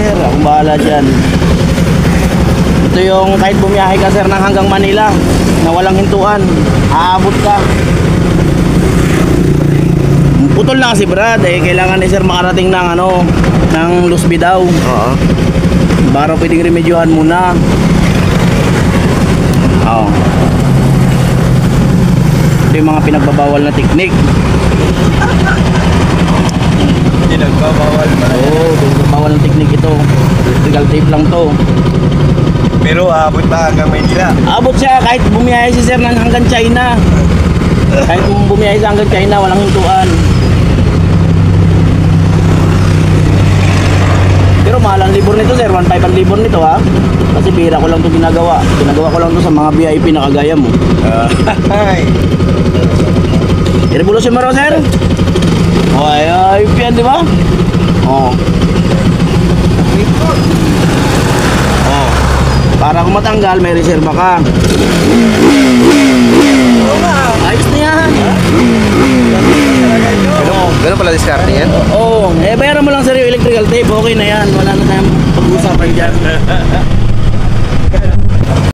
sir, akong bahala dyan. Ito yung kahit bumiyahe ka sir ng hanggang Manila na walang hintuan, aabot ka. Putol na kasi Brad, eh kailangan ni sir makarating ng ano, ng Luzbi daw. Oo. Baro pwedeng remedyohan muna. Oo. Ito yung mga pinagbabawal na teknik. Pinagbabawal pa. Oo, pinagbabawal na teknik ito. Electrical tape lang to. Pero aabot pa hanggang Maynila. Abot siya kahit bumiyahe si sir ng hanggang China. Kahit bumiyahe siya hanggang China, walang hintuan. Pero mahal ang libor nito sir, 1.5 ang libor nito ha. Kasi bihira ko lang ito ginagawa. Ginagawa ko lang ito sa mga VIP na kagaya mo. Ay. I-revolution mo raw sir? O ay yan di ba? Oo. Oh. Para kung matanggal, may reserva ka. Ayos na yan. Ganun pala diskarte yan? Oo. Eh, bayaran mo lang sir yung electrical tape. Okay na yan. Wala na tayong pag-usapan dyan.